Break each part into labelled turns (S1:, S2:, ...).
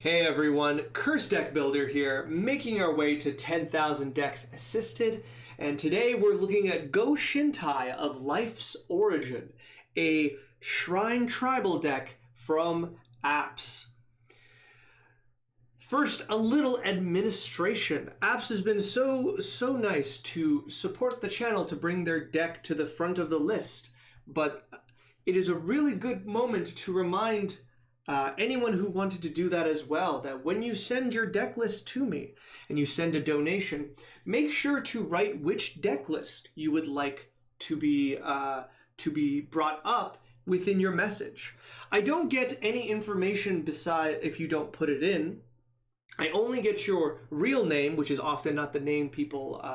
S1: Hey everyone, Curse Deck Builder here, making our way to 10,000 decks assisted, and today we're looking at Go-Shintai of Life's Origin, a Shrine Tribal deck from Apps. First, a little administration. Apps has been so nice to support the channel to bring their deck to the front of the list, but it is a really good moment to remind anyone who wanted to do that as well, that when you send your deck list to me and you send a donation, make sure to write which deck list you would like to be brought up within your message. I don't get any information beside if you don't put it in. I only get your real name, which is often not the name people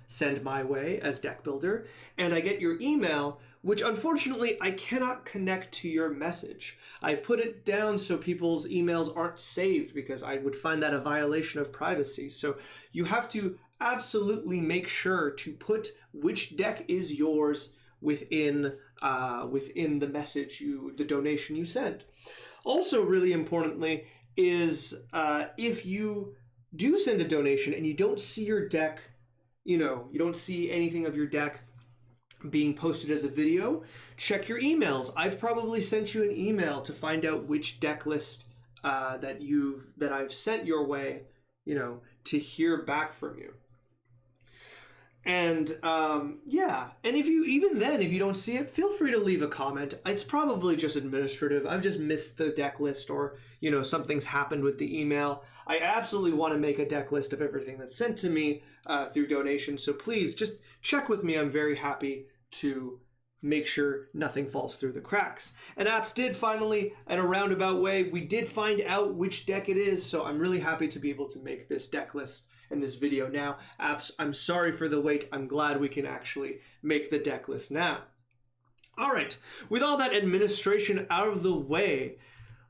S1: send my way as deck builder, and I get your email, which unfortunately I cannot connect to your message. I've put it down so people's emails aren't saved because I would find that a violation of privacy. So you have to absolutely make sure to put which deck is yours within the message the donation you send. Also, really importantly, is if you do send a donation and you don't see your deck, you don't see anything of your deck being posted as a video, check your emails. I've probably sent you an email to find out which deck list that I've sent your way, to hear back from you. And yeah, and if you don't see it, feel free to leave a comment. It's probably just administrative. I've just missed the deck list, or something's happened with the email. I absolutely want to make a deck list of everything that's sent to me through donation, so please just check with me. I'm very happy to make sure nothing falls through the cracks. And Apps did finally, in a roundabout way, we did find out which deck it is, so I'm really happy to be able to make this deck list in this video now. Apps, I'm sorry for the wait. I'm glad we can actually make the deck list now. All right, with all that administration out of the way,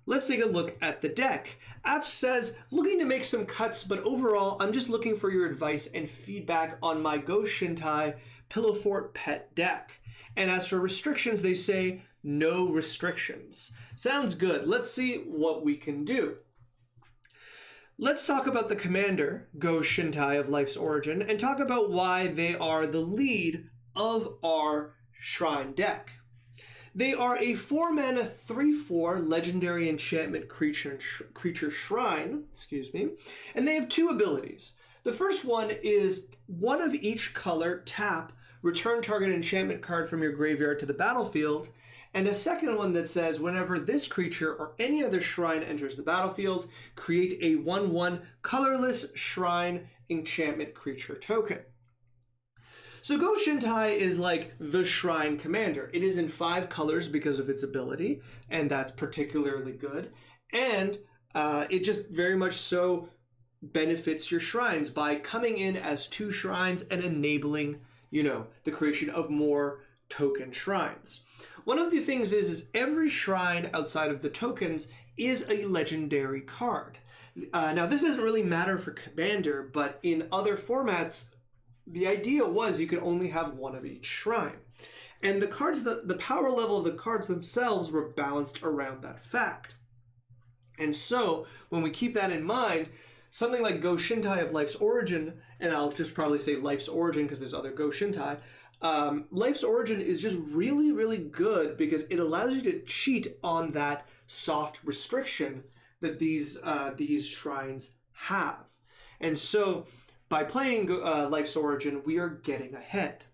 S1: let's take a look at the deck. Apps says, looking to make some cuts, but overall, I'm just looking for your advice and feedback on my Go-Shintai Pillow Fort Pet deck. And as for restrictions, they say no restrictions. Sounds good. Let's see what we can do. Let's talk about the commander, Go-Shintai of Life's Origin, and talk about why they are the lead of our Shrine deck. They are a 4-mana 3/4 legendary enchantment creature shrine, and they have two abilities. The first one is one of each color, tap, return target enchantment card from your graveyard to the battlefield, and a second one that says whenever this creature or any other shrine enters the battlefield, create a 1/1 colorless shrine enchantment creature token. So Go-Shintai is like the Shrine Commander. It is in 5 colors because of its ability, and that's particularly good. And it just very much so benefits your shrines by coming in as 2 shrines and enabling, the creation of more token shrines. One of the things is every shrine outside of the tokens is a legendary card. Now, this doesn't really matter for Commander, but in other formats, the idea was you could only have one of each shrine. And the cards, the power level of the cards themselves were balanced around that fact. And so, when we keep that in mind, something like Go-Shintai of Life's Origin, and I'll just probably say Life's Origin because there's other Go-Shintai, Life's Origin is just really, really good because it allows you to cheat on that soft restriction that these shrines have. And so, by playing Life's Origin, we are getting ahead.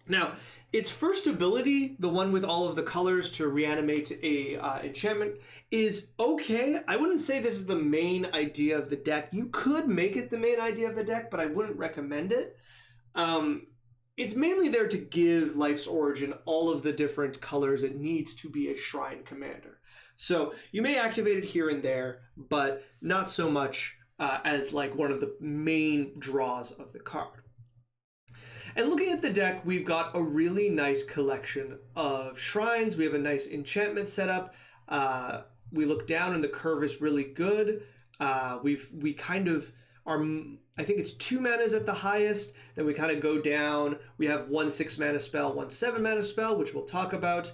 S1: Now, its first ability, the one with all of the colors to reanimate a enchantment, is okay. I wouldn't say this is the main idea of the deck. You could make it the main idea of the deck, but I wouldn't recommend it. It's mainly there to give Life's Origin all of the different colors it needs to be a Shrine Commander. So you may activate it here and there, but not so much as like one of the main draws of the card. And looking at the deck, we've got a really nice collection of shrines. We have a nice enchantment setup. We look down and the curve is really good. We kind of are, I think it's 2 manas at the highest. Then we kind of go down. We have 1 6-mana spell, 1 7-mana spell, which we'll talk about.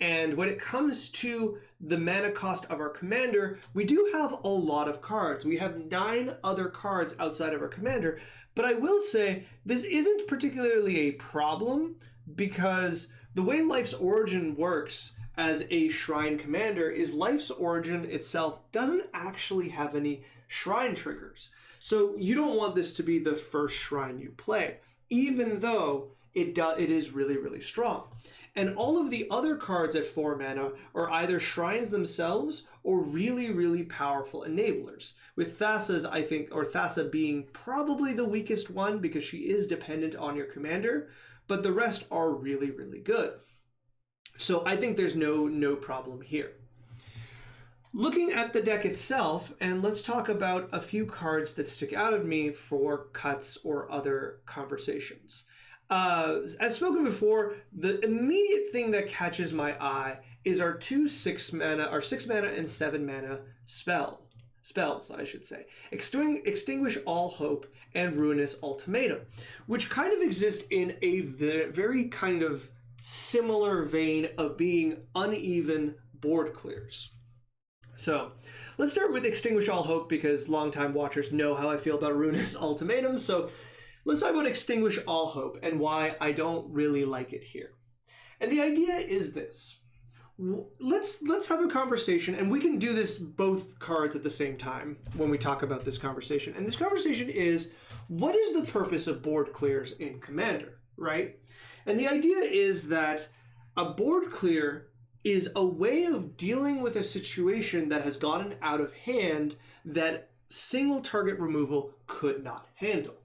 S1: And when it comes to the mana cost of our commander, we do have a lot of cards. We have 9 other cards outside of our commander, but I will say this isn't particularly a problem because the way Life's Origin works as a Shrine commander is Life's Origin itself doesn't actually have any Shrine triggers. So you don't want this to be the first Shrine you play, even though it is really, really strong. And all of the other cards at 4 mana are either shrines themselves or really, really powerful enablers. With Thassa's, I think, or Thassa being probably the weakest one because she is dependent on your commander, but the rest are really, really good. So I think there's no problem here. Looking at the deck itself, and let's talk about a few cards that stick out of me for cuts or other conversations. As spoken before, the immediate thing that catches my eye is our 6 mana and 7 mana spells, I should say. Extinguish All Hope and Ruinous Ultimatum, which kind of exist in a very kind of similar vein of being uneven board clears. So let's start with Extinguish All Hope because longtime watchers know how I feel about Ruinous Ultimatum. So let's talk about Extinguish All Hope and why I don't really like it here. And the idea is this. Let's have a conversation, and we can do this both cards at the same time when we talk about this conversation. And this conversation is, what is the purpose of board clears in Commander, right? And the idea is that a board clear is a way of dealing with a situation that has gotten out of hand that single target removal could not handle.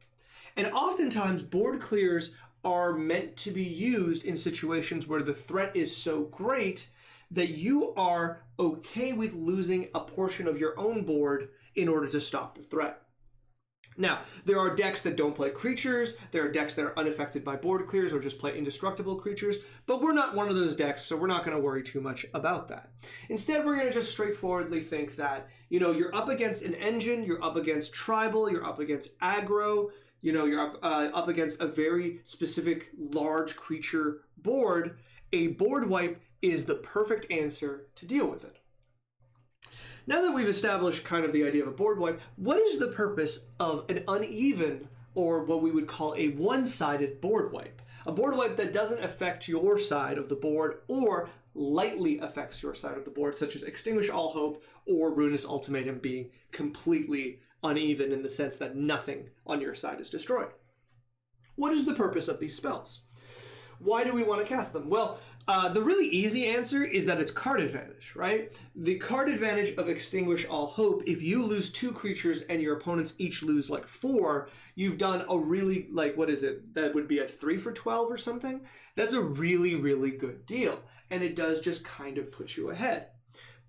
S1: And oftentimes, board clears are meant to be used in situations where the threat is so great that you are okay with losing a portion of your own board in order to stop the threat. Now, there are decks that don't play creatures, there are decks that are unaffected by board clears or just play indestructible creatures, but we're not one of those decks, so we're not going to worry too much about that. Instead, we're going to just straightforwardly think that, you're up against an engine, you're up against tribal, you're up against aggro, you're up against a very specific large creature board. A board wipe is the perfect answer to deal with it. Now that we've established kind of the idea of a board wipe, what is the purpose of an uneven, or what we would call a one-sided board wipe? A board wipe that doesn't affect your side of the board or lightly affects your side of the board, such as Extinguish All Hope or Ruinous Ultimatum being completely uneven in the sense that nothing on your side is destroyed. What is the purpose of these spells? Why do we want to cast them? Well, the really easy answer is that it's card advantage, right? The card advantage of Extinguish All Hope, if you lose 2 creatures and your opponents each lose 4, you've done a really, what is it? That would be a 3 for 12 or something? That's a really, really good deal. And it does just kind of put you ahead.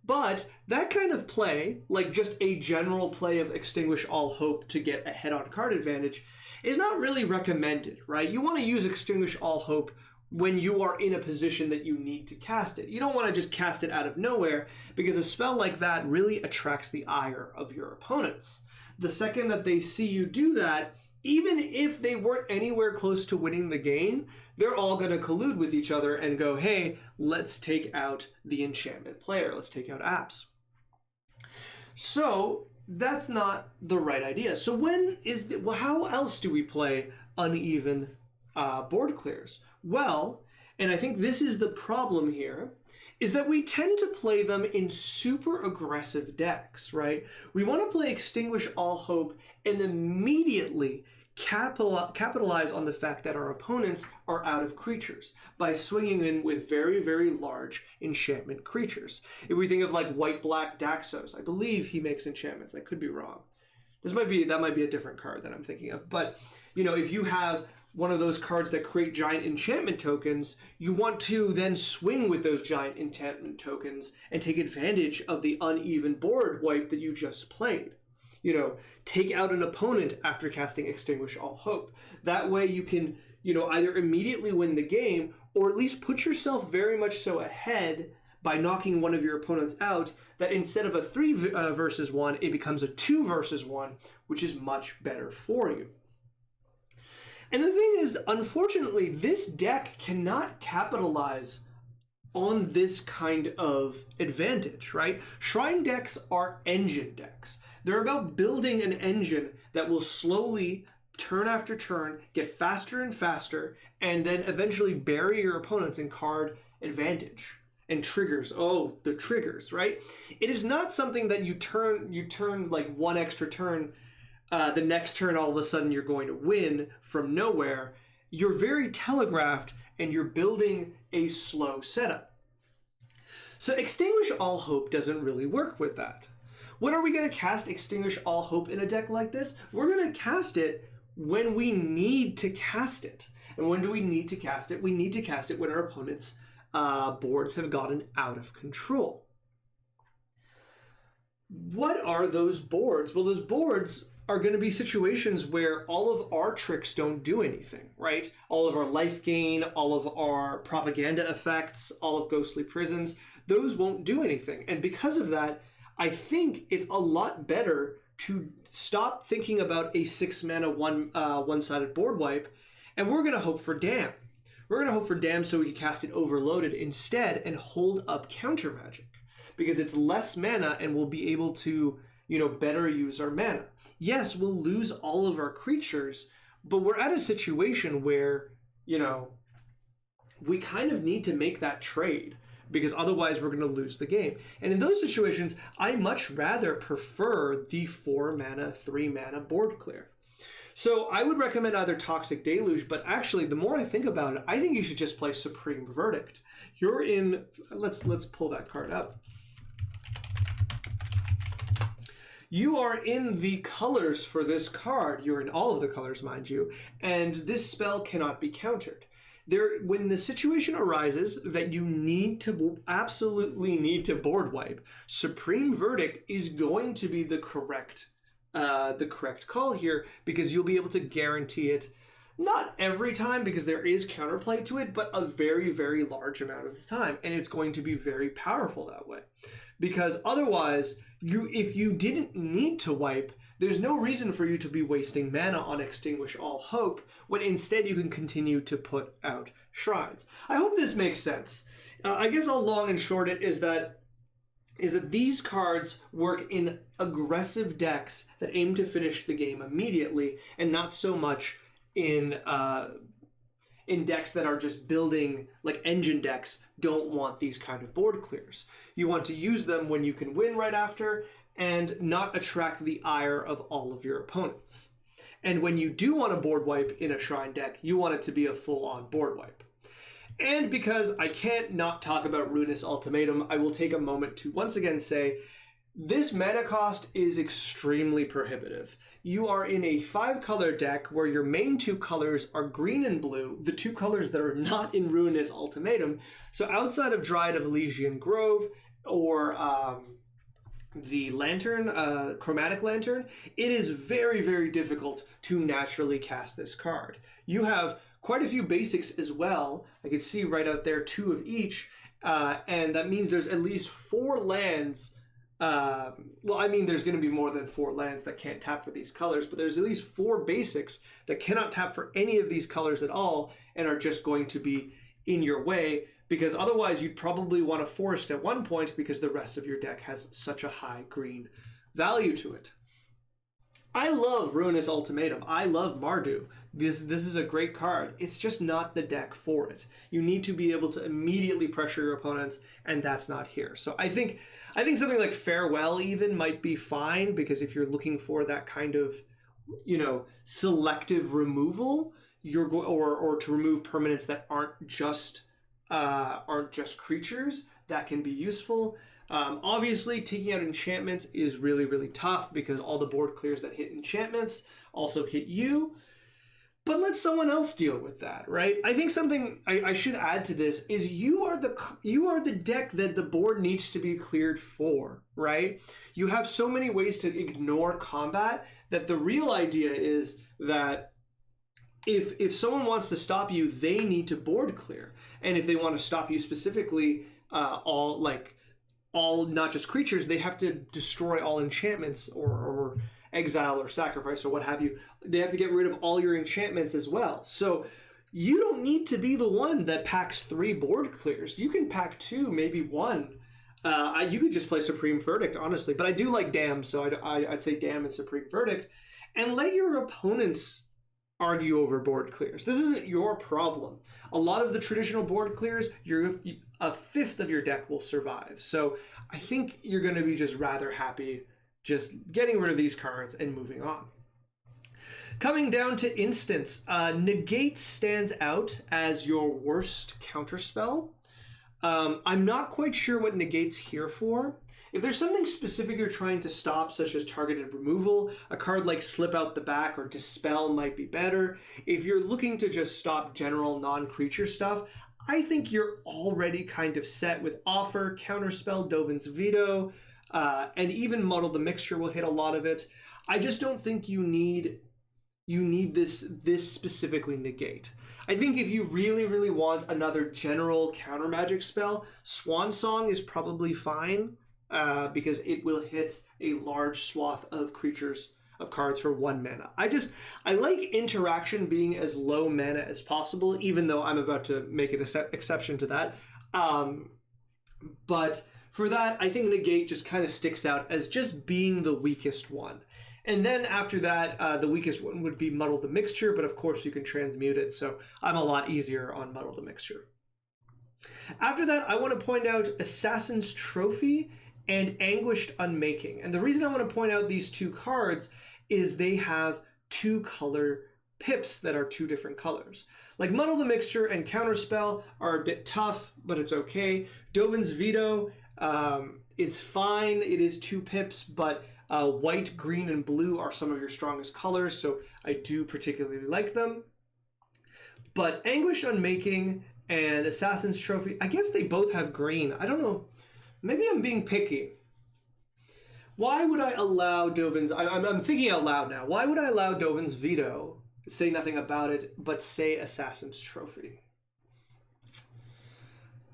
S1: But that kind of play, just a general play of Extinguish All Hope to get ahead on card advantage, is not really recommended, right? You want to use Extinguish All Hope when you are in a position that you need to cast it. You don't want to just cast it out of nowhere because a spell like that really attracts the ire of your opponents. The second that they see you do that, even if they weren't anywhere close to winning the game, they're all going to collude with each other and go, hey, let's take out the enchantment player. Let's take out apps. So that's not the right idea. So how else do we play uneven board clears? Well, and I think this is the problem here, is that we tend to play them in super aggressive decks, right? We want to play Extinguish All Hope and immediately capitalize on the fact that our opponents are out of creatures by swinging in with very, very large enchantment creatures. If we think of White-Black Daxos, I believe he makes enchantments. I could be wrong. That might be a different card that I'm thinking of. But, if you have one of those cards that create giant enchantment tokens, you want to then swing with those giant enchantment tokens and take advantage of the uneven board wipe that you just played. Take out an opponent after casting Extinguish All Hope. That way you can, either immediately win the game or at least put yourself very much so ahead by knocking one of your opponents out, that instead of a 3 versus 1, it becomes a 2 versus 1, which is much better for you. And the thing is, unfortunately, this deck cannot capitalize on this kind of advantage, right? Shrine decks are engine decks. They're about building an engine that will slowly, turn after turn, get faster and faster, and then eventually bury your opponents in card advantage. And triggers, oh, the triggers, right? It is not something that you turn like one extra turn, the next turn all of a sudden you're going to win from nowhere. You're very telegraphed and you're building a slow setup. So Extinguish All Hope doesn't really work with that. When are we going to cast Extinguish All Hope in a deck like this? We're going to cast it when we need to cast it. And when do we need to cast it? We need to cast it when our opponent's boards have gotten out of control. What are those boards? Well, those boards are going to be situations where all of our tricks don't do anything, right? All of our life gain, all of our propaganda effects, all of Ghostly Prisons, those won't do anything. And because of that, I think it's a lot better to stop thinking about a 6-mana one-sided board wipe, and we're going to hope for Damn. We're going to hope for Damn so we can cast it overloaded instead and hold up counter magic, because it's less mana and we'll be able to, better use our mana. Yes, we'll lose all of our creatures, but we're at a situation where, we kind of need to make that trade, because otherwise we're going to lose the game. And in those situations, I much rather prefer the 4-mana, 3-mana board clear. So I would recommend either Toxic Deluge, but actually, the more I think about it, I think you should just play Supreme Verdict. You're in, let's pull that card up. You are in the colors for this card. You're in all of the colors, mind you, and this spell cannot be countered. When the situation arises that you absolutely need to board wipe, Supreme Verdict is going to be the correct call here, because you'll be able to guarantee it, not every time because there is counterplay to it, but a very, very large amount of the time, and it's going to be very powerful that way. Because otherwise, if you didn't need to wipe, there's no reason for you to be wasting mana on Extinguish All Hope, when instead you can continue to put out shrines. I hope this makes sense. I guess all long and short it is that these cards work in aggressive decks that aim to finish the game immediately, and not so much in decks that are just building, like engine decks don't want these kind of board clears. You want to use them when you can win right after and not attract the ire of all of your opponents. And when you do want a board wipe in a Shrine deck, you want it to be a full-on board wipe. And because I can't not talk about Ruinous Ultimatum, I will take a moment to once again say, this mana cost is extremely prohibitive. You are in a 5-color deck where your main 2 colors are green and blue, the 2 colors that are not in Ruinous Ultimatum. So outside of Dryad of Elysian Grove or the Lantern, Chromatic Lantern, it is very, very difficult to naturally cast this card. You have quite a few basics as well. I can see right out there 2 of each, and that means there's at least 4 lands. There's going to be more than 4 lands that can't tap for these colors, but there's at least 4 basics that cannot tap for any of these colors at all and are just going to be in your way, because otherwise you'd probably want a forest at one point because the rest of your deck has such a high green value to it. I love Ruinous Ultimatum. I love Mardu. This is a great card. It's just not the deck for it. You need to be able to immediately pressure your opponents, and that's not here. So I think something like Farewell even might be fine, because if you're looking for that kind of, selective removal, or to remove permanents that aren't just creatures, that can be useful. Obviously, taking out enchantments is really, really tough because all the board clears that hit enchantments also hit you. But let someone else deal with that, right? I think something I should add to this is you are the deck that the board needs to be cleared for, right? You have so many ways to ignore combat that the real idea is that if someone wants to stop you, they need to board clear. And if they want to stop you specifically, all not just creatures, they have to destroy all enchantments or exile or sacrifice or what have you. They have to get rid of all your enchantments as well. So you don't need to be the one that packs 3 board clears. You can pack 2, maybe 1. You could just play Supreme Verdict, honestly. But I do like Damn, so I'd say Damn and Supreme Verdict. And let your opponents argue over board clears. This isn't your problem. A lot of the traditional board clears, a fifth of your deck will survive. So I think you're going to be just rather happy just getting rid of these cards and moving on. Coming down to instants, Negate stands out as your worst counterspell. I'm not quite sure what Negate's here for. If there's something specific you're trying to stop, such as targeted removal, a card like Slip Out the Back or Dispel might be better. If you're looking to just stop general non-creature stuff, I think you're already kind of set with Offer, Counterspell, Dovin's Veto, and even Muddle the Mixture will hit a lot of it. I just don't think you need this specifically Negate. I think if you really, really want another general counter magic spell, Swan Song is probably fine because it will hit a large swath of cards for 1 mana. I like interaction being as low mana as possible, even though I'm about to make an exception to that. But for that, I think Negate just kind of sticks out as just being the weakest one. And then after that, the weakest one would be Muddle the Mixture, but of course you can transmute it, so I'm a lot easier on Muddle the Mixture. After that, I want to point out Assassin's Trophy and Anguished Unmaking. And the reason I want to point out these 2 cards is they have 2 color pips that are 2 different colors. Like Muddle the Mixture and Counterspell are a bit tough, but it's okay. Dovin's Veto, it's fine. It is 2 pips, but white, green, and blue are some of your strongest colors, so I do particularly like them. But Anguished Unmaking and Assassin's Trophy, I guess they both have green. I don't know. Maybe I'm being picky. Why would I allow Dovin's... I'm thinking out loud now. Why would I allow Dovin's Veto, say nothing about it, but say Assassin's Trophy?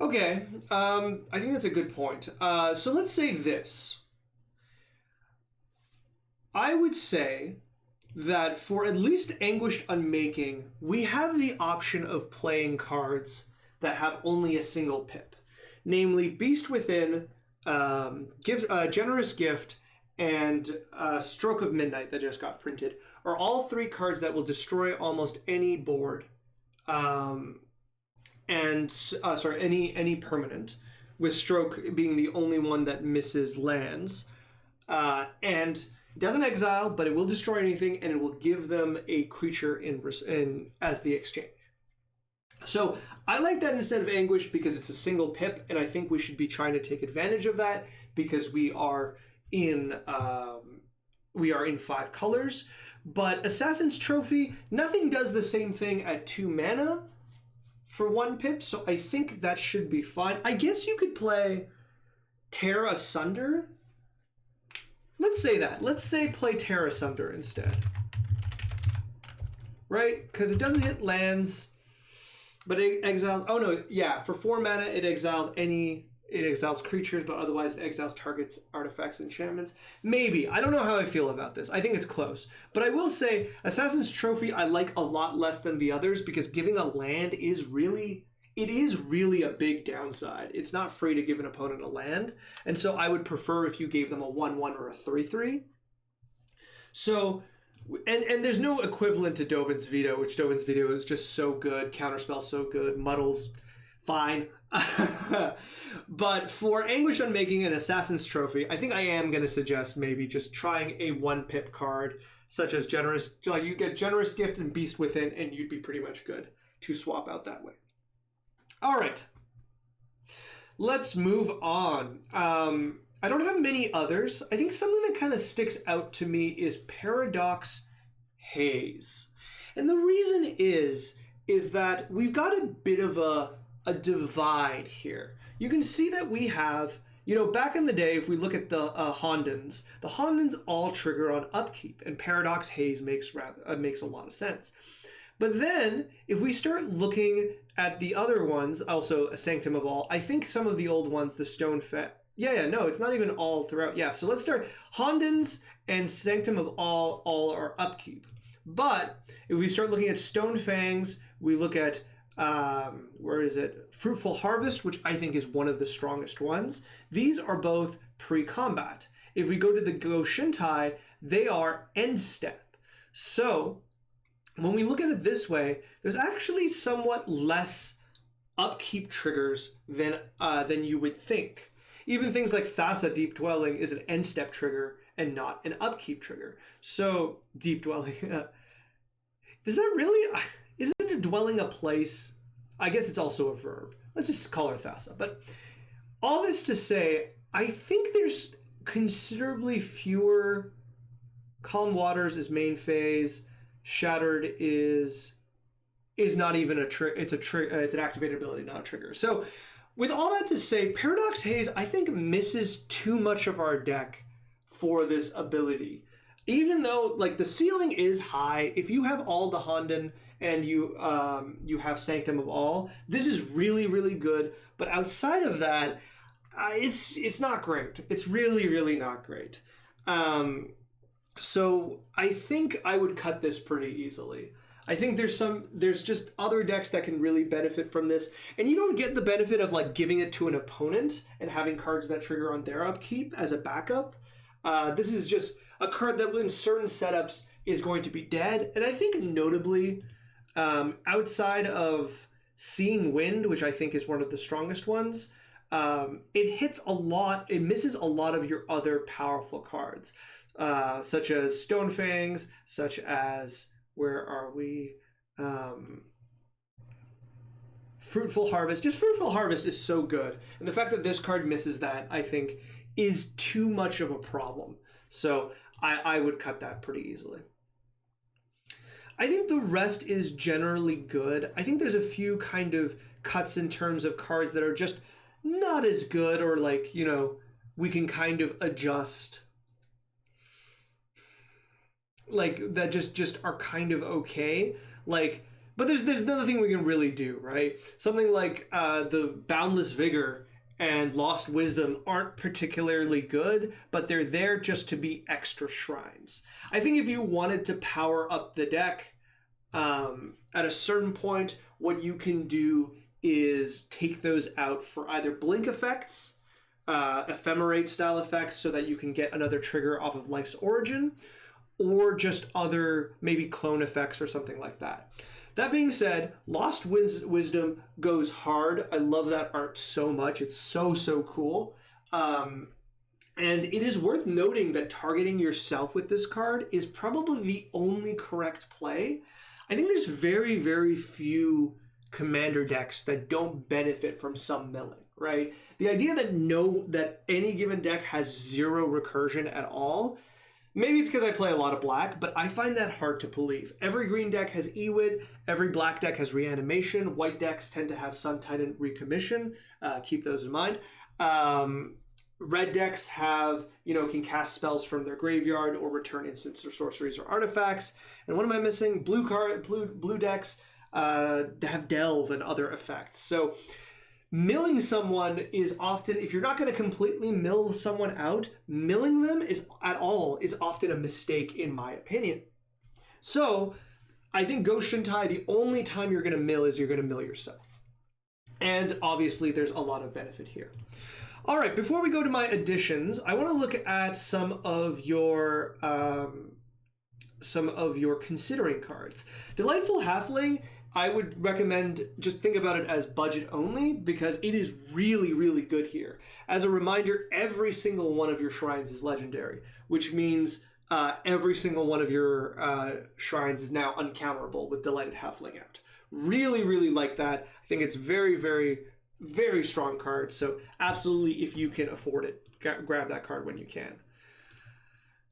S1: Okay, I think that's a good point. So let's say this. I would say that for at least Anguished Unmaking, we have the option of playing cards that have only a single pip. Namely, Beast Within, Generous Gift, and Stroke of Midnight that just got printed are all 3 cards that will destroy almost any board. Any permanent, with Stroke being the only one that misses lands. And it doesn't exile, but it will destroy anything, and it will give them a creature in as the exchange. So I like that instead of Anguish because it's a single pip, and I think we should be trying to take advantage of that because we are in 5 colors. But Assassin's Trophy, nothing does the same thing at 2 mana for 1 pip, so I think that should be fine. I guess you could play Tear Asunder. Let's say that. Let's say play Tear Asunder instead. Right? Because it doesn't hit lands, but it exiles... Oh no, yeah. For 4 mana, it exiles creatures, but otherwise it exiles targets, artifacts, enchantments. Maybe. I don't know how I feel about this. I think it's close. But I will say, Assassin's Trophy I like a lot less than the others because giving a land is really a big downside. It's not free to give an opponent a land, and so I would prefer if you gave them a 1/1 or a 3/3. So, and there's no equivalent to Dovin's Veto, which Dovin's Veto is just so good, Counterspell so good, Muddles fine. But for Anguish Unmaking and Assassin's Trophy, I think I am going to suggest maybe just trying a 1-pip card, such as you get Generous Gift and Beast Within, and you'd be pretty much good to swap out that way. All right, let's move on. I don't have many others. I think something that kind of sticks out to me is Paradox Haze. And the reason is that we've got a bit of a divide here. You can see that we have, back in the day, if we look at the Hondens all trigger on upkeep, and Paradox Haze makes a lot of sense. But then, if we start looking at the other ones, also a Sanctum of All, I think some of the old ones, the Stone Fet... no, it's not even all throughout. Yeah, so let's start. Hondens and Sanctum of All are upkeep. But if we start looking at Stone Fangs, we look at, where is it? Fruitful Harvest, which I think is one of the strongest ones. These are both pre-combat. If we go to the Go-Shintai, they are end step. So when we look at it this way, there's actually somewhat less upkeep triggers than you would think. Even things like Thassa Deep Dwelling is an end step trigger and not an upkeep trigger. So Deep Dwelling, does that really, isn't a dwelling a place? I guess it's also a verb. Let's just call her Thassa. But all this to say, I think there's considerably fewer. Calm Waters is main phase. Shattered is not even a trigger. It's an activated ability, not a trigger. So with all that to say, Paradox Haze, I think, misses too much of our deck for this ability. Even though, like, the ceiling is high, if you have all the Honden and you have Sanctum of All, this is really, really good. But outside of that, it's not great. It's really, really not great. So I think I would cut this pretty easily. I think there's just other decks that can really benefit from this. And you don't get the benefit of like giving it to an opponent and having cards that trigger on their upkeep as a backup. This is just a card that in certain setups is going to be dead. And I think notably, outside of Seeing Wind, which I think is one of the strongest ones, it hits a lot, it misses a lot of your other powerful cards, such as Stone Fangs, such as, where are we? Fruitful Harvest. Just Fruitful Harvest is so good. And the fact that this card misses that, I think, is too much of a problem. So I would cut that pretty easily. I think the rest is generally good. I think there's a few kind of cuts in terms of cards that are just not as good, or like, you know, we can kind of adjust. Like, that just are kind of okay. Like, but there's nothing we can really do, right? Something like the Boundless Vigor and Lost Wisdom aren't particularly good, but they're there just to be extra shrines. I think if you wanted to power up the deck, at a certain point, what you can do is take those out for either blink effects, ephemerate style effects, so that you can get another trigger off of Life's Origin, or just other maybe clone effects or something like that. That being said, Lost Wisdom goes hard. I love that art so much. It's so cool. And it is worth noting that targeting yourself with this card is probably the only correct play. I think there's very, very few commander decks that don't benefit from some milling, right? The idea that any given deck has zero recursion at all, maybe it's because I play a lot of black, but I find that hard to believe. Every green deck has Ewid, every black deck has Reanimation, white decks tend to have Sun Titan Recommission, keep those in mind. Red decks have, can cast spells from their graveyard or return instants or sorceries or artifacts. And what am I missing? Blue decks have Delve and other effects. So milling someone is often, if you're not going to completely mill someone out, milling them is often a mistake in my opinion. So I think Go-Shintai, the only time you're going to mill is you're going to mill yourself. And obviously there's a lot of benefit here. All right, before we go to my additions, I want to look at some of your considering cards. Delightful Halfling, I would recommend just think about it as budget only, because it is really, really good here. As a reminder, every single one of your shrines is legendary, which means every single one of your shrines is now uncounterable with Delighted Halfling out. Really, really like that. I think it's very, very, very strong card. So absolutely, if you can afford it, grab that card when you can.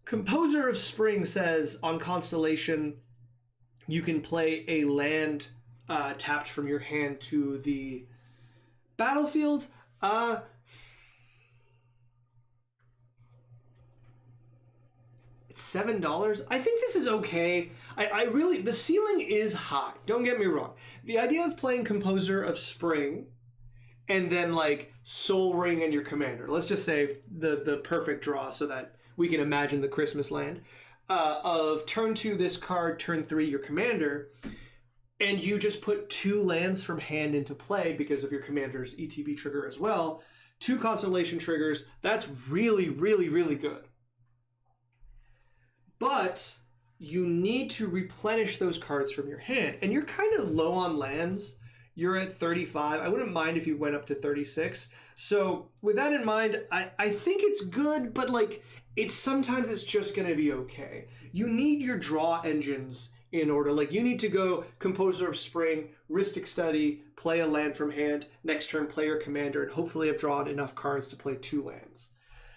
S1: Composer of Spring says on Constellation, you can play a land tapped from your hand to the battlefield. It's $7. I think this is okay. I really, the ceiling is high. Don't get me wrong. The idea of playing Composer of Spring and then like Soul Ring and your commander. Let's just say the perfect draw so that we can imagine the Christmas land. of turn 2 this card, turn 3 your commander, and you just put 2 lands from hand into play because of your commander's ETB trigger as well. 2 Constellation triggers, that's really, really, really good. But you need to replenish those cards from your hand. And you're kind of low on lands. You're at 35. I wouldn't mind if you went up to 36. So with that in mind, I think it's good, but like sometimes it's just going to be okay. You need your draw engines in order. Like you need to go Composer of Spring, Rhystic Study, play a land from hand, next turn play your commander, and hopefully have drawn enough cards to play 2 lands.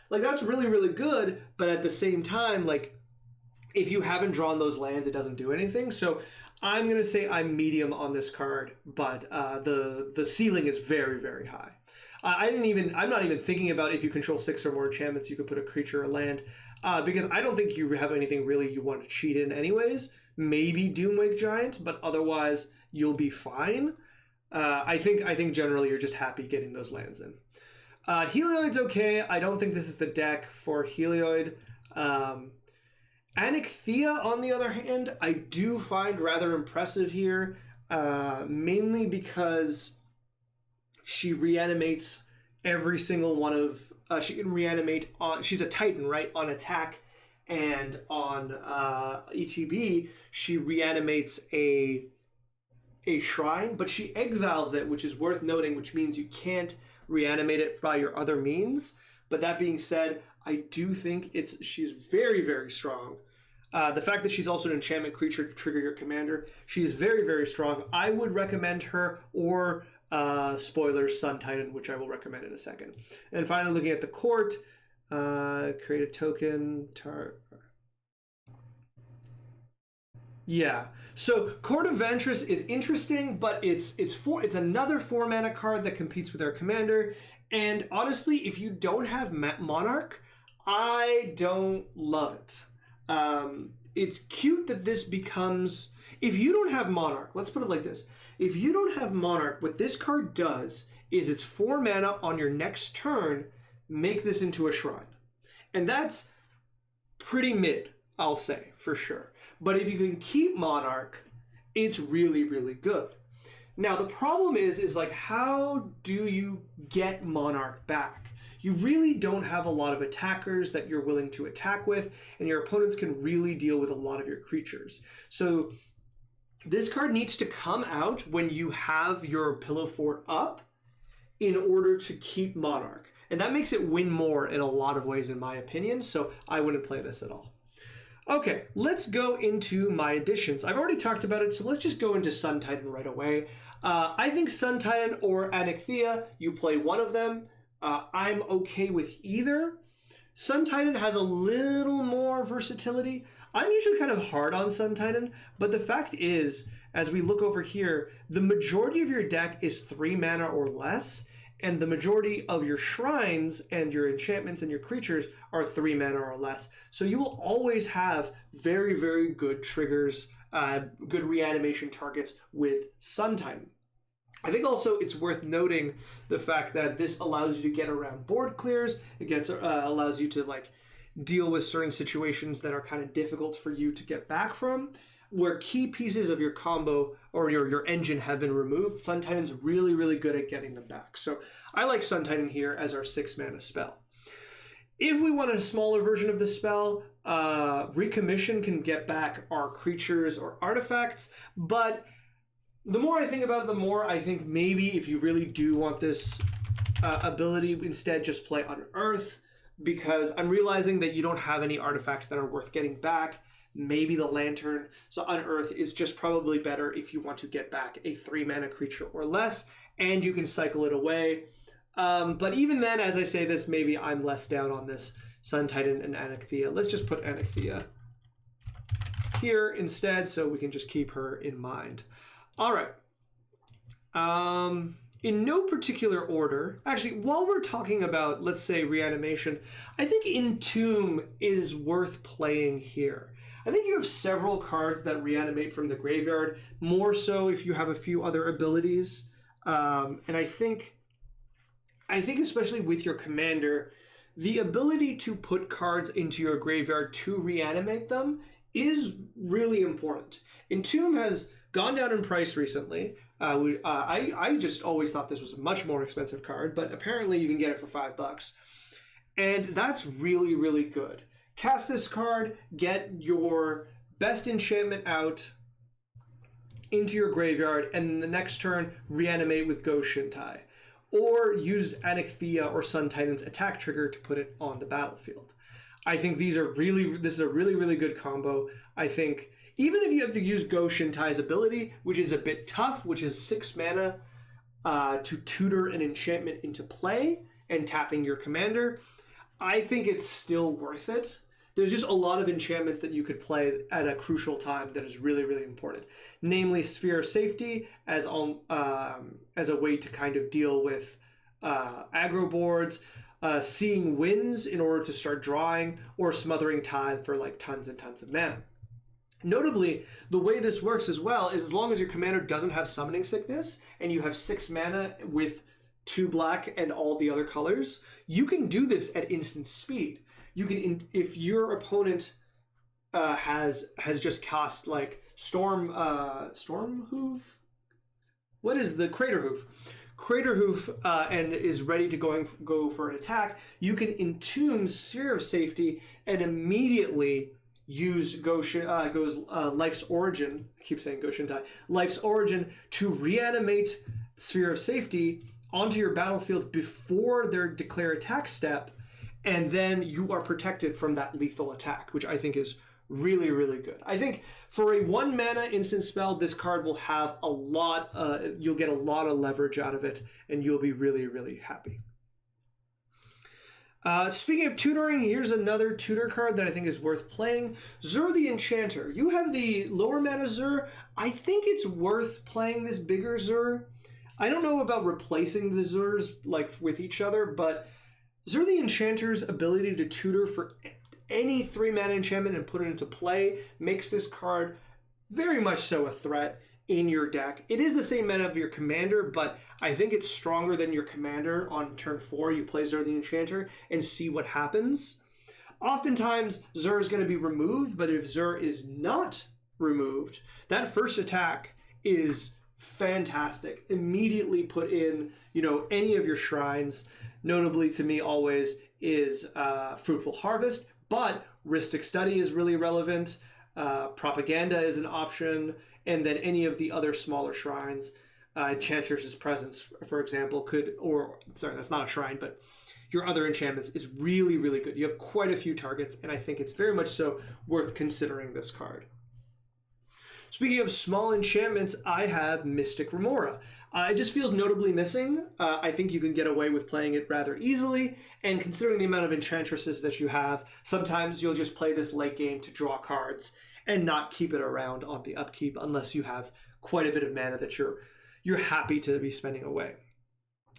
S1: Like that's really, really good, but at the same time, like if you haven't drawn those lands, it doesn't do anything. So I'm going to say I'm medium on this card, but the ceiling is very, very high. I'm not even thinking about if you control 6 or more enchantments, you could put a creature or land, because I don't think you have anything really you want to cheat in anyways. Maybe Doomwake Giant, but otherwise you'll be fine. I think generally you're just happy getting those lands in. Helioid's okay. I don't think this is the deck for Helioid. Anixia, on the other hand, I do find rather impressive here, mainly because she reanimates every single one of... she can reanimate on... She's a Titan, right? On attack and on ETB, she reanimates a shrine, but she exiles it, which is worth noting, which means you can't reanimate it by your other means. But that being said, I do think she's very, very strong. The fact that she's also an enchantment creature to trigger your commander, she's very, very strong. I would recommend her, or spoilers, Sun Titan, which I will recommend in a second. And finally, looking at the court, create a token. Yeah. So Court of Ventress is interesting, but it's another 4-mana card that competes with our commander. And honestly, if you don't have Monarch, I don't love it. It's cute that this becomes... If you don't have Monarch, let's put it like this. If you don't have Monarch, what this card does is it's 4 mana on your next turn, make this into a shrine. And that's pretty mid, I'll say, for sure. But if you can keep Monarch, it's really, really good. Now, the problem is like, how do you get Monarch back? You really don't have a lot of attackers that you're willing to attack with, and your opponents can really deal with a lot of your creatures. So this card needs to come out when you have your Pillow Fort up in order to keep Monarch. And that makes it win more in a lot of ways, in my opinion, so I wouldn't play this at all. Okay, let's go into my additions. I've already talked about it, so let's just go into Sun Titan right away. I think Sun Titan or Anixia, you play one of them. I'm okay with either. Sun Titan has a little more versatility. I'm usually kind of hard on Sun Titan, but the fact is, as we look over here, the majority of your deck is 3 mana or less, and the majority of your shrines and your enchantments and your creatures are 3 mana or less. So you will always have very, very good triggers, good reanimation targets with Sun Titan. I think also it's worth noting the fact that this allows you to get around board clears. It allows you to like deal with certain situations that are kind of difficult for you to get back from, where key pieces of your combo or your engine have been removed. Sun Titan's really, really good at getting them back. So I like Sun Titan here as our 6 mana spell. If we want a smaller version of the spell, Recommission can get back our creatures or artifacts, but the more I think about it, the more I think maybe if you really do want this ability, instead just play Unearth, because I'm realizing that you don't have any artifacts that are worth getting back. Maybe the Lantern. So Unearth is just probably better if you want to get back a 3 mana creature or less, and you can cycle it away. But even then, as I say this, maybe I'm less down on this Sun Titan and Anixia. Let's just put Anixia here instead so we can just keep her in mind. All right. In no particular order, actually, while we're talking about, let's say, Reanimation, I think Entomb is worth playing here. I think you have several cards that reanimate from the graveyard, more so if you have a few other abilities. And I think especially with your commander, the ability to put cards into your graveyard to reanimate them is really important. Entomb has gone down in price recently. I just always thought this was a much more expensive card, but apparently you can get it for $5. And that's really, really good. Cast this card, get your best enchantment out into your graveyard, and then the next turn, reanimate with Go-Shintai. Or use Anathea or Sun Titan's attack trigger to put it on the battlefield. I think this is a really, really good combo. I think even if you have to use Go-Shintai's ability, which is a bit tough, which is 6 mana to tutor an enchantment into play and tapping your commander, I think it's still worth it. There's just a lot of enchantments that you could play at a crucial time that is really, really important. Namely, Sphere of Safety as a way to kind of deal with aggro boards, Seeing Winds in order to start drawing, or Smothering Tithe for like tons and tons of mana. Notably, the way this works as well is as long as your commander doesn't have Summoning Sickness and you have 6 mana with 2 black and all the other colors, you can do this at instant speed. You can, if your opponent has just cast like Storm Hoof. What is the Crater Hoof? Crater Hoof and is ready to go for an attack. You can entomb Sphere of Safety and immediately use Life's Origin. I keep saying Go-Shintai. Life's Origin to reanimate Sphere of Safety onto your battlefield before their declare attack step, and then you are protected from that lethal attack, which I think is really, really good. I think for a 1 mana instant spell, this card will have a lot, you'll get a lot of leverage out of it, and you'll be really, really happy. Speaking of tutoring, here's another tutor card that I think is worth playing. Zur the Enchanter. You have the lower mana Zur. I think it's worth playing this bigger Zur. I don't know about replacing the Zurs like with each other, but Zur the Enchanter's ability to tutor for any 3 mana enchantment and put it into play makes this card very much so a threat in your deck. It is the same mana of your commander, but I think it's stronger than your commander on turn 4. You play Zur the Enchanter and see what happens. Oftentimes, Zur is going to be removed, but if Zur is not removed, that first attack is fantastic. Immediately put in, any of your shrines. Notably to me always is Fruitful Harvest, but Rhystic Study is really relevant. Propaganda is an option, and then any of the other smaller shrines. Enchantress's Presence, for example, that's not a shrine, but your other enchantments is really, really good. You have quite a few targets, and I think it's very much so worth considering this card. Speaking of small enchantments, I have Mystic Remora. It just feels notably missing. I think you can get away with playing it rather easily, and considering the amount of enchantresses that you have, sometimes you'll just play this late game to draw cards and not keep it around on the upkeep unless you have quite a bit of mana that you're happy to be spending away.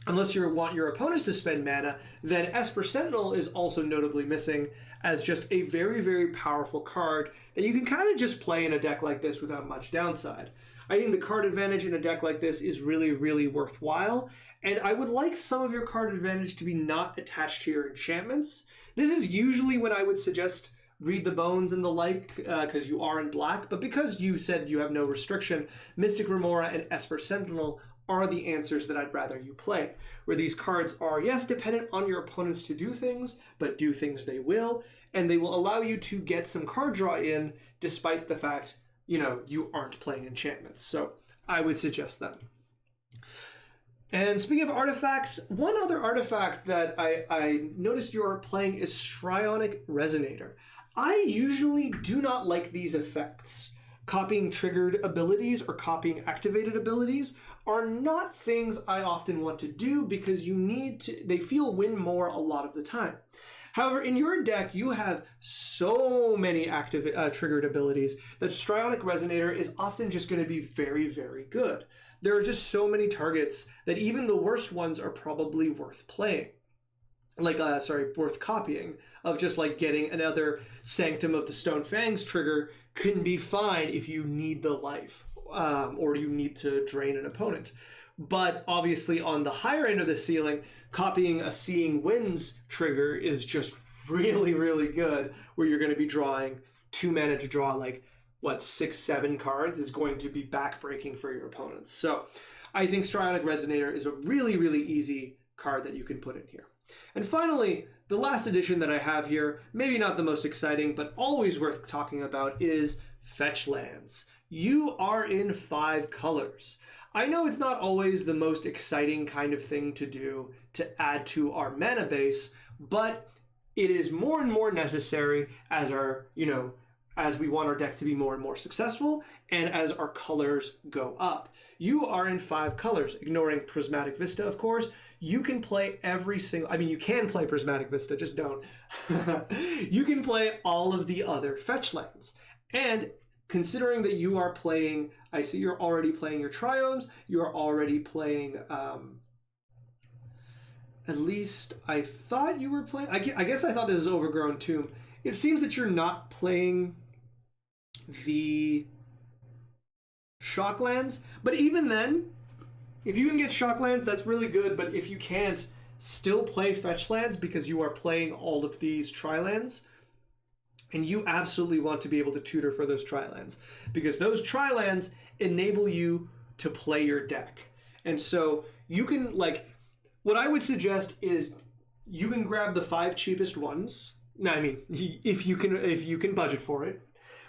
S1: Unless you want your opponents to spend mana, then Esper Sentinel is also notably missing as just a very, very powerful card that you can kind of just play in a deck like this without much downside. I think the card advantage in a deck like this is really, really worthwhile, and I would like some of your card advantage to be not attached to your enchantments. This is usually when I would suggest Read the Bones and the like, because you are in black, but because you said you have no restriction, Mystic Remora and Esper Sentinel are the answers that I'd rather you play, where these cards are, yes, dependent on your opponents to do things, but do things they will, and they will allow you to get some card draw in despite the fact, you aren't playing enchantments. So I would suggest them. And speaking of artifacts, one other artifact that I noticed you're playing is Strionic Resonator. I usually do not like these effects. Copying triggered abilities or copying activated abilities are not things I often want to do because they feel win more a lot of the time. However, in your deck, you have so many triggered abilities that Strionic Resonator is often just going to be very, very good. There are just so many targets that even the worst ones are probably worth playing. Worth copying, of just like getting another Sanctum of the Stone Fangs trigger can be fine if you need the life or you need to drain an opponent. but obviously on the higher end of the ceiling, copying a Seeing Winds trigger is just really, really good, where you're going to be drawing 2 mana to draw like, what, 6, 7 cards is going to be backbreaking for your opponents. So I think Strionic Resonator is a really, really easy card that you can put in here. And finally, the last addition that I have here, maybe not the most exciting, but always worth talking about, is Fetch Lands. You are in 5 colors. I know it's not always the most exciting kind of thing to do to add to our mana base, but it is more and more necessary as our, as we want our deck to be more and more successful, and as our colors go up. You are in 5 colors, ignoring Prismatic Vista, of course. You can play every single, you can play Prismatic Vista, just don't. You can play all of the other fetch lands. And considering that you are playing, I see you're already playing your Triomes, you are already playing, at least I thought you were playing, I guess I thought this was Overgrown Tomb. It seems that you're not playing the Shocklands, but even then, if you can get Shocklands, that's really good, but if you can't, still play Fetch Lands because you are playing all of these Tri-Lands, and you absolutely want to be able to tutor for those Tri-Lands, because those Tri-Lands enable you to play your deck. And so you can, what I would suggest is you can grab the 5 cheapest ones. No, if you can budget for it.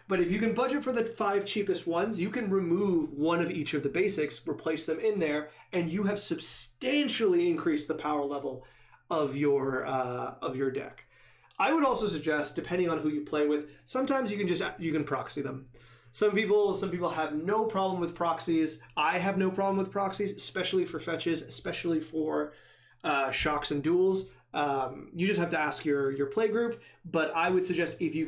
S1: But if you can budget for the 5 cheapest ones, you can remove one of each of the basics, replace them in there, and you have substantially increased the power level of your deck. I would also suggest, depending on who you play with, sometimes you can proxy them. Some people have no problem with proxies. I have no problem with proxies, especially for fetches, especially for shocks and duels. You just have to ask your play group, but I would suggest if you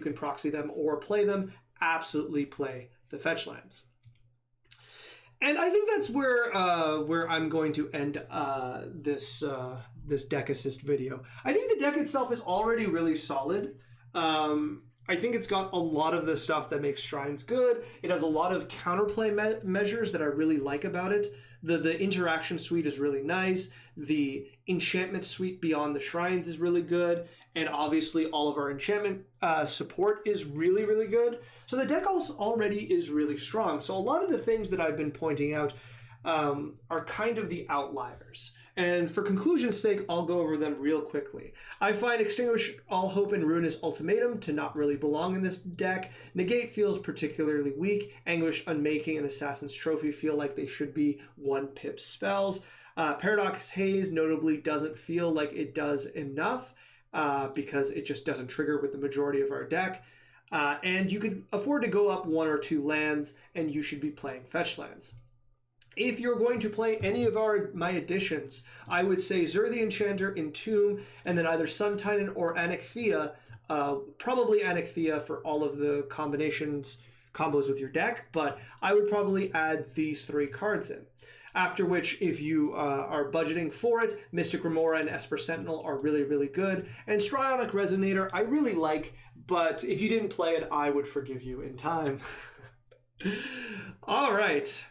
S1: can proxy them or play them, absolutely play the fetch lands. And I think that's where I'm going to end this deck assist video. I think the deck itself is already really solid. I think it's got a lot of the stuff that makes Shrines good. It has a lot of counterplay measures that I really like about it. The interaction suite is really nice. The enchantment suite beyond the Shrines is really good. And obviously all of our enchantment support is really, really good. So the deck also already is really strong. So a lot of the things that I've been pointing out are kind of the outliers. And for conclusion's sake, I'll go over them real quickly. I find Extinguish All Hope and Ruinous Ultimatum to not really belong in this deck. Negate feels particularly weak. Anguish Unmaking and Assassin's Trophy feel like they should be 1-pip spells. Paradox Haze notably doesn't feel like it does enough because it just doesn't trigger with the majority of our deck. And you could afford to go up 1 or 2 lands, and you should be playing fetch lands. If you're going to play any of my additions, I would say Zur the Enchanter, Entomb, and then either Sun Titan or Anixthea. Probably Anixthea for all of the combos with your deck, but I would probably add these 3 cards in. After which, if you are budgeting for it, Mystic Remora and Esper Sentinel are really, really good. And Strionic Resonator I really like, but if you didn't play it, I would forgive you in time. All right.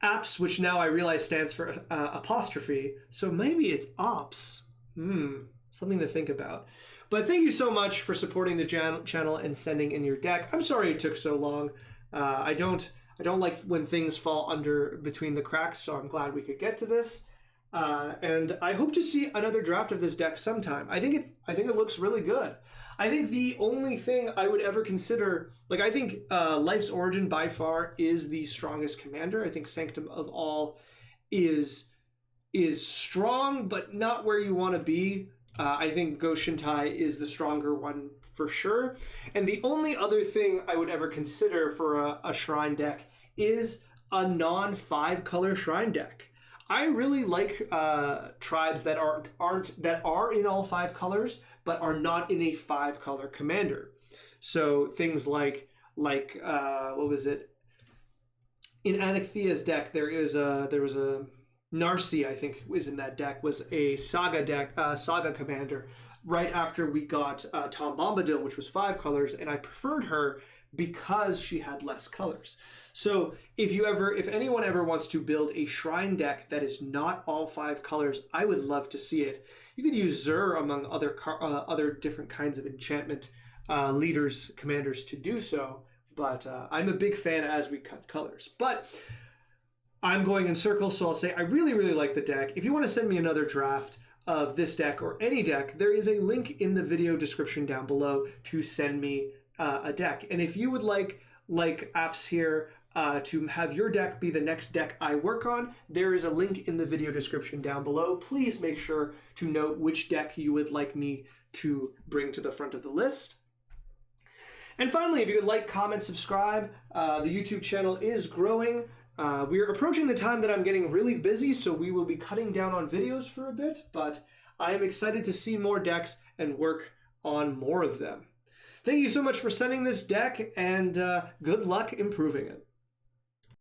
S1: Apps, which now I realize stands for apostrophe, so maybe it's ops. Something to think about. But thank you so much for supporting the channel and sending in your deck. I'm sorry it took so long. I don't like when things fall under between the cracks, so I'm glad we could get to this. And I hope to see another draft of this deck sometime. I think it looks really good. I think the only thing I would ever consider, I think Life's Origin by far is the strongest commander. I think Sanctum of All is strong, but not where you want to be. I think Go-Shintai is the stronger one for sure. And the only other thing I would ever consider for a shrine deck is a non-5 color shrine deck. I really like tribes that are in all 5 colors, but are not in a 5 color commander. So things like what was it? In Anixthea's deck, there was a Narsi, I think, was in that deck, was a Saga deck, Saga commander. right after we got Tom Bombadil, which was 5 colors, and I preferred her because she had less colors. So if anyone ever wants to build a shrine deck that is not all 5 colors, I would love to see it. You could use Zur among other different kinds of enchantment leaders, commanders to do so, but I'm a big fan as we cut colors. But I'm going in circles, so I'll say I really, really like the deck. If you want to send me another draft of this deck or any deck, there is a link in the video description down below to send me a deck. And if you would like apps here to have your deck be the next deck I work on, there is a link in the video description down below. Please make sure to note which deck you would like me to bring to the front of the list. And finally, if you would like, comment, subscribe. The YouTube channel is growing. We are approaching the time that I'm getting really busy, so we will be cutting down on videos for a bit, but I am excited to see more decks and work on more of them. Thank you so much for sending this deck, and good luck improving it.